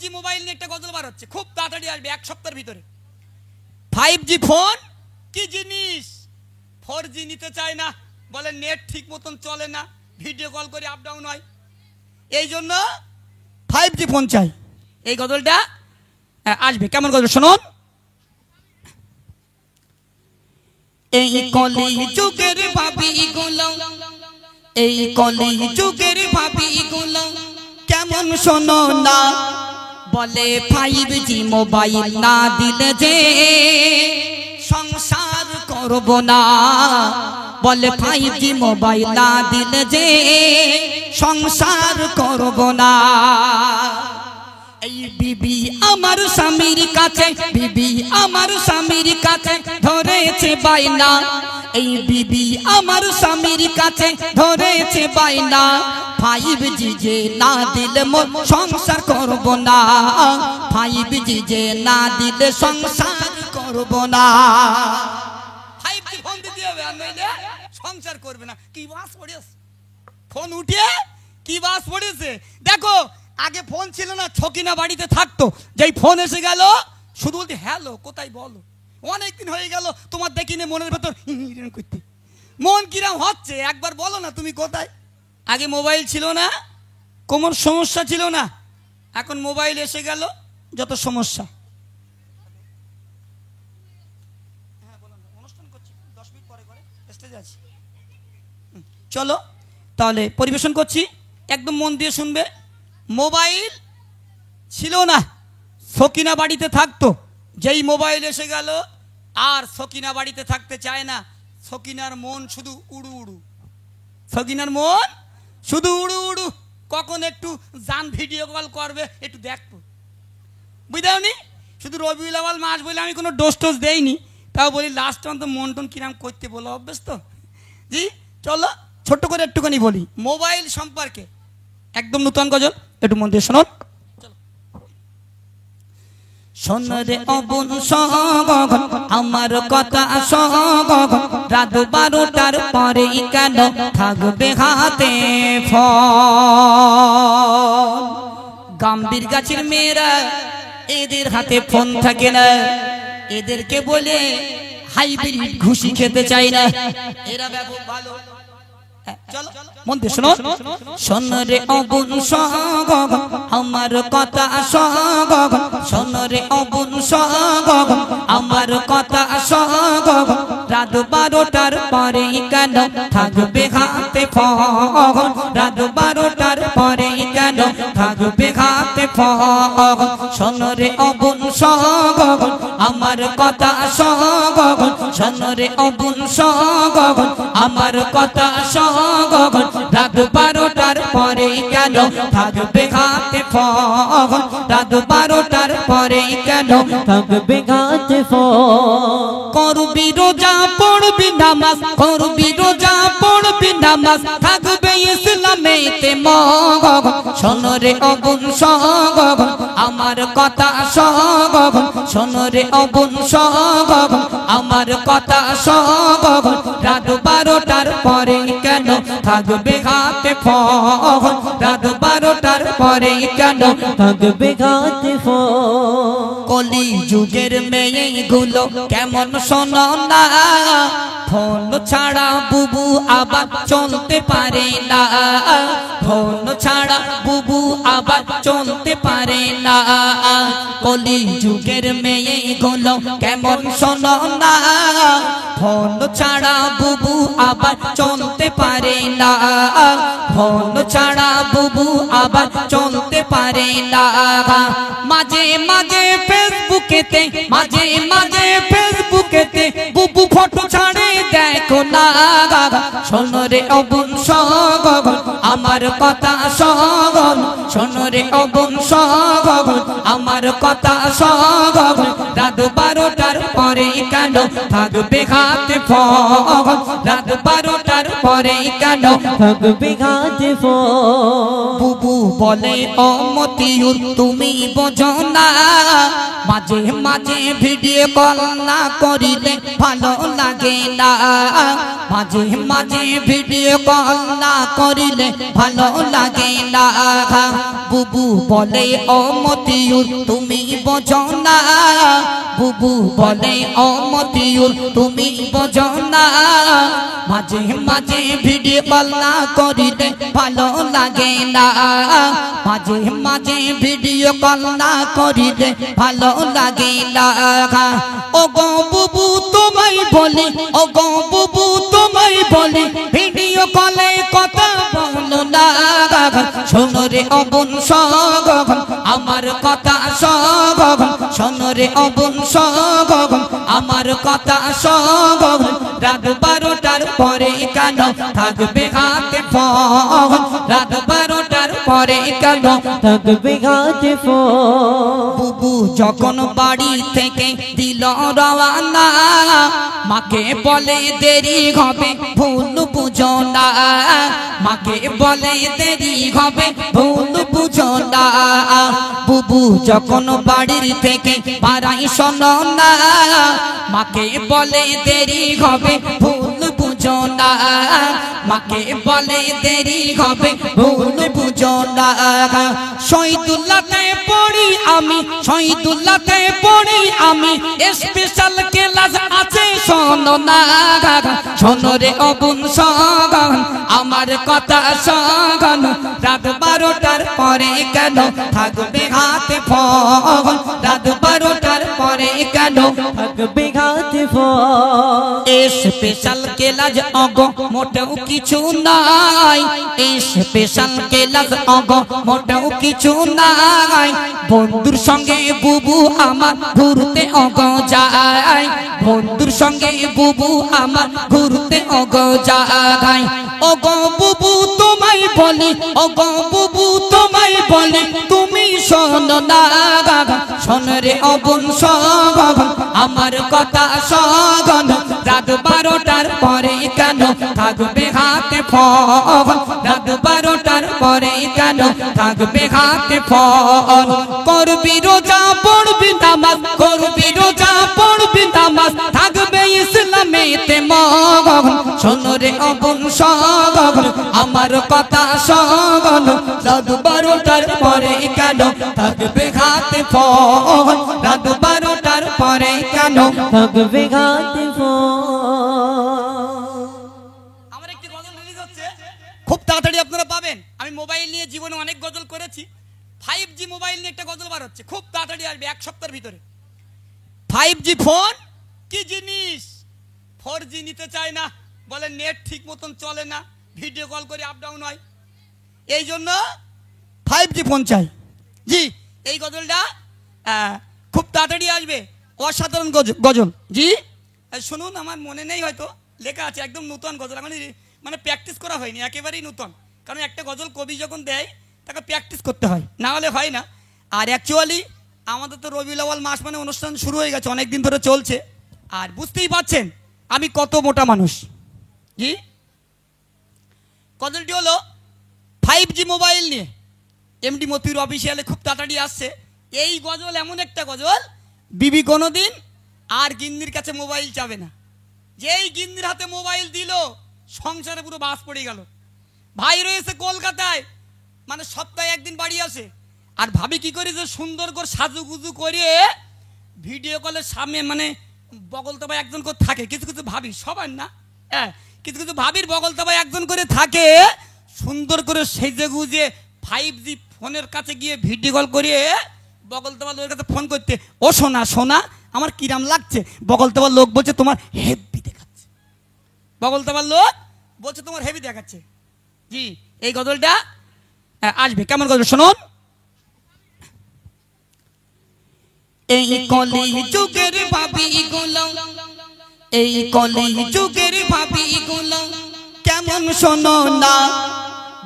কি মোবাইল নিয়ে একটা গজল বার হচ্ছে, খুব তাড়াতাড়ি আসবে 1 সপ্তাহের ভিতরে। 5G ফোন কি জিনিস? 4G নিতে চায় না, বলে নেট ঠিক মতন চলে না, ভিডিও কল করে আপ ডাউন হয়, এই জন্য 5G ফোন চাই। এই গজলটা আসবে, কেমন গজল শুনুন। এই কলি যুগের ভাবি গুলো, এই কলি যুগের ভাবি গুলো কেমন শোনো না, বলে 5G মোবাইল না দিলে যে সংসার করব না, বলে 5G মোবাইল না দিলে যে সংসার করব না। এই বিবি আমার স্বামীর কাছে, বিবি আমার স্বামীর কাছে ধরেছে বাইনা, এই বিবি আমার স্বামীর কাছে ধরেছে বাইনা, 5G যে না দিলে মোর সংসার করব না, 5G যে না দিলে সংসার করব না। 5G ফোন দিতে হবে, আর নইলে সংসার করবে না। কি বাস পড়েছে, ফোন উঠিয়ে কি বাস পড়েছে। দেখো আগে ফোন ছিল না, ছকিনা বাড়িতে থাকতো, যেই ফোন এসে গেল শুধু বলতে হ্যালো কোথায় বলো, অনেকদিন হয়ে গেল তোমার দেখিনি, মনের ভেতর করতে মন কিরাম হচ্ছে, একবার বলো না তুমি কোথায়। আগে মোবাইল ছিল না, কোমর সমস্যা ছিল না, এখন মোবাইল এসে গেল যত সমস্যা। অনুষ্ঠান করছি 10 মিনিট পরে করে স্টেজে আছি, চলো তাহলে পরিবেশন করছি, একদম মন দিয়ে শুনবে। মোবাইল ছিল না, সকিনা বাড়িতে থাকতো, যেই মোবাইল এসে গেল আর সকিনা বাড়িতে থাকতে চায় না, সকিনার মন শুধু উড়ু উড়ু, সকিনার মন শুধু উড়ু উড়ু, কখন একটু জান ভিডিও কল করবে একটু দেখবো, বুঝাওনি। শুধু রবিউল আউয়াল মাস বলে আমি কোনো ডোজ টোজ দেইনি, তাও বলি লাস্ট অন্ত মন টন কিরাম করতে বলো অভ্যেস তো। জি চলো ছোট্ট করে একটুখানি বলি মোবাইল সম্পর্কে, একদম নতুন গজল, একটু মন দিয়ে শুনুন। শোনরে অবন সগন আমার কথা সগন, রাত 12টার পরে কেন থাকবে হাতে ফোন। গাম্ভীর গাছের মেয়েরা এদের হাতে ফোন থাকে না, এদেরকে বলে হাইব্রিড ঘুষি খেতে চাই না, এরা ব্যবহার ভালো। চলো মন দিয়ে শোনো। শোনরে অবন সগন আমার কথা সগন, শোনরে অবন সগন আমার কথা সগন, রাত 12টার পরে কেন থাকবে হাতে ফোন, রাত 12টার পরে কেন থাকবে হাতে ফোন। শোনরে অবন সগন আমার কথা সগন, শোনরে অবন সগন আমার কথা সগন, রাত 12টার পরে কেন থাকবে হাতে ফোন, রাত 12টার পরে কেন থাকবে হাতে ফোন। করবি রোজা পড়বি নামাজ, করবি রোজা পড়বি নামাজ, থাকবে ইসলামেতে মগন। শোনরে অবন সগন আমার কথা সগন, শোনরে অবন সগন আমার কথা সগন, রাত 12টার পরে কেন থাকবে হাতে ফোন, রাত 12টার পরে কেন থাকবে হাতে ফোন। কলি যুগের মেয়ে গুলো কেমন শোনো না, ফোন ছাড়া বুবু আবার চলতে পারে না, ফোন ছাড়া বুবু আবার চলতে পারে না। কলি যুগের মেয়ে গুলো কেমন শোনো না, ফোন ছাড়া বুবু আবার চলতে পারে না, ফোন ছাড়া বুবু আবার চলতে পারে না। মাঝে মাঝে ফেসবুকেতে, মাঝে মাঝে ফেসবুকেতে বুবু ফটো ছাড়ে দেখো না। শোনরে অবন সগন আমার কথা সগন, শোনরে অবন সগন আমার কথা সগন, রাত 12টার পরে কেন থাকবে হাতে ফোন, রাত 12টার পরে কেন থাকবে হাতে ফোন। বুবু বলে ও মতিউর তুমি বোঝো না, মাঝে মাঝে ভিডিও কল না করিলে ভালো লাগে না মাঝে মাঝে ভিডিও কল না করিলে ভালো লাগে না বুবু বলে ও মতিউর তুমি বোঝো না বুবু বলে ও মতিউর তুমি বোঝো না মাঝে মাঝে ভিডিও কল না করিলে ভালো লাগে না মাঝে মাঝে ভিডিও কল না করিলে ভালো লাগে না ও গো বুবু তোমায় বলি ও গো বুবু তোমায় বলি ভিডিও কলে কথা বলো না শোনো রে অবুন সগন আমার কথা সগন শোনো রে অবুন সগন আমার কথা সগন রাত 12টার পরে কেন থাকবে হাতে ফোন রাত 12টার পরে কেন থাকবে হাতে ফোন বুবু যখন বাড়ি থেকে দিল রওনা মাকে বলে দেরি হবে ভুল বুঝো না মাকে বলে দেরি হবে ভুল বুঝো না বুবু যখন বাড়ির থেকে বাড়াই শোনো না মাকে বলে দেরি হবে ভুল বুঝো না মাকে বলে দেরি হবে ভুল বুঝো না শহীদুল্লাহতে পড়ি আমি শহীদুল্লাহতে পড়ি আমি স্পেশাল ক্লাস আছে শোনো না শোনো রে অবুন সগন আমার কথা সগন রাত 12টার পরে কেন থাকবে হাতে ফোন রাত 12টার পরে কেন থাকবে হাতে ফোন স্পেশাল ক্লাস অগ মোটেও কিছু নাই স্পেশাল ক্লাস অগ মোটেও কিছু নাই বন্ধুর সঙ্গে বুবু আমার ঘুরতে অগ যায় বন্ধুর সঙ্গে বুবু আমার ঘুরতে অগ যায় অগ বুবু তোমায় বলি অগ বুবু তোমায় বলি তুমি শোনো না শোনো রে অবুন সগন আমার কথা সগন রাত 12টার পরে কেন থাকবে হাতে ফোন রাত 12টার পরে কেন থাকবে হাতে ফোন করবি রোজা পড়বি নামাজ করবি রোজা পড়বি নামাজ থাকবে ইসলামেতে মগন শোনো রে অবুন সগন আমার কথা সগন রাত 12টার পরে কেন থাকবে হাতে ফোন রাত 12টার পরে কেন থাকবে হাতে ফোন আমার একটি গজল রিলিজ হচ্ছে খুব তাড়াতাড়ি আপনারা পাবেন আমি মোবাইল নিয়ে জীবনে অনেক গজল করেছি 5G মোবাইল নিয়ে একটা গজল বার হচ্ছে খুব তাড়াতাড়ি আসবে এক সপ্তাহের ভিতরে 5G ফোন কি জিনিস 4G নিতে চায় না বলে নেট ঠিক মতন চলে না ভিডিও কল করে আপ ডাউন হয় এই জন্য 5G ফোন চাই জি এই গজলটা খুব তাড়াতাড়ি আসবে অসাধারণ গজল জি শুনুন আমার মনে নেই হয়তো লেখা আছে একদম নতুন গজল মানে প্র্যাকটিস করা হয়নি একেবারেই নতুন কারণ একটা গজল কবি যখন দেয় তাকে প্র্যাকটিস করতে হয় না হলে হয় না আর অ্যাকচুয়ালি আমাদের তো রবিউল আউয়াল মাস মানে অনুষ্ঠান শুরু হয়ে গেছে অনেক দিন ধরে চলছে আর বুঝতেই পারছেন আমি কত মোটা মানুষ জি গজলটি হলো 5G মোবাইল নিয়ে এমডি মতিউর অফিসিয়ালে খুব তাড়াতাড়ি আসছে এই গজল এমন একটা গজল বিবি কোনোদিন আর গিন্নির কাছে মোবাইল চাবে না যেই গিন্নির হাতে মোবাইল দিল সংসারে পুরো বাস পড়ে গেল ভাই রয়েছে কলকাতায় মানে সপ্তাহে একদিন বাড়ি আসে আর ভাবি কি করে যে সুন্দর করে সাজুগুজু করে ভিডিও কলের সামনে মানে বগল তবায় একজন করে থাকে কিছু কিছু ভাবি সবার না হ্যাঁ কিছু কিছু ভাবির বগল তবায় একজন করে থাকে সুন্দর করে সেজে গুজে 5G ফোনের কাছে গিয়ে ভিডিও কল করিয়ে বগল তোমার লোকের কাছে ফোন করতে ও সোনা সোনা আমার কিরাম লাগছে বগল তোমার লোক বলছে তোমার হেভি দেখাচ্ছে বগল তোমার লোক বলছে তোমার হেভি দেখাচ্ছে জি এই গজলটা আসবে কেমন গজল শুনুন এই কলি যুগের ভাবি গুলো এই কলি যুগের ভাবি গুলো কেমন শোনো না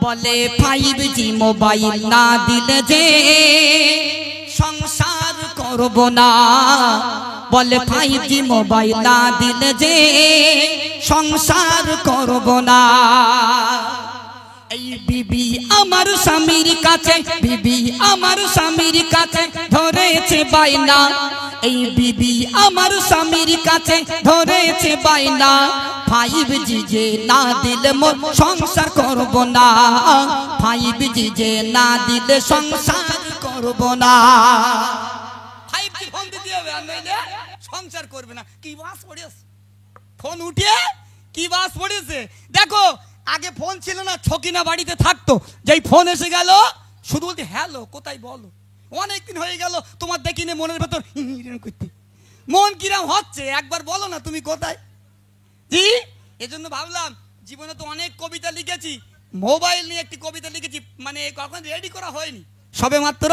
বলে 5G মোবাইল না দিলে যে সংসার করব না বলে 5G মোবাইল না দিলে যে সংসার করব না এই বিবি আমার স্বামীর কাছে বিবি আমার স্বামীর কাছে ধরেছে ধরেছে বাইনা এই বিবি আমার স্বামীর কাছে ধরেছে বাইনা 5G যে না দিলে মোর সংসার করব না 5G যে না দিলে সংসার করব না 5G ফোন দিতে হবে আর নইলে সংসার করবে না কি বাস পড়েছে ফোন উঠিয়ে কি বাস পড়েছে দেখো আগে ফোন ছিল না ছকিনা বাড়িতে থাকতো যেই ফোন এসে গেল শুধু বলতে হ্যালো কোথায় বলো অনেকদিন হয়ে গেল তোমার দেখিনি মনের ভেতর করতে মন কিরাম হচ্ছে একবার বলো না তুমি কোথায় জি এজন্য ভাবলাম জীবনে তো অনেক কবিতা লিখেছি মোবাইল নিয়ে একটি কবিতা লিখেছি মানে কখন রেডি করা হয়নি সবে মাত্র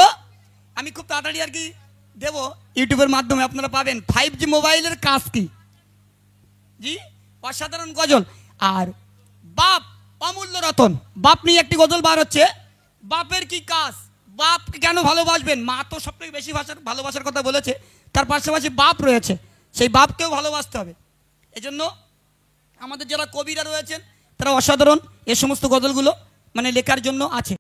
আমি খুব তাড়াতাড়ি আর কি দেবো ইউটিউবের মাধ্যমে আপনারা পাবেন 5G মোবাইলের কাজ কি জি অসাধারণ গজল আর বাপ অমূল্য রতন বাপ নিয়ে একটি গজল বার হচ্ছে বাপের কি কাজ বাপকে কেন ভালোবাসবেন মা তো সবথেকে বেশি ভালোবাসার কথা বলেছে তার পাশাপাশি বাপ রয়েছে সেই বাপকেও ভালোবাসতে হবে এজন্য আমাদের যারা কবিরা রয়েছেন তারা অসাধারণ এই সমস্ত গজলগুলো মানে লেখার জন্য আছে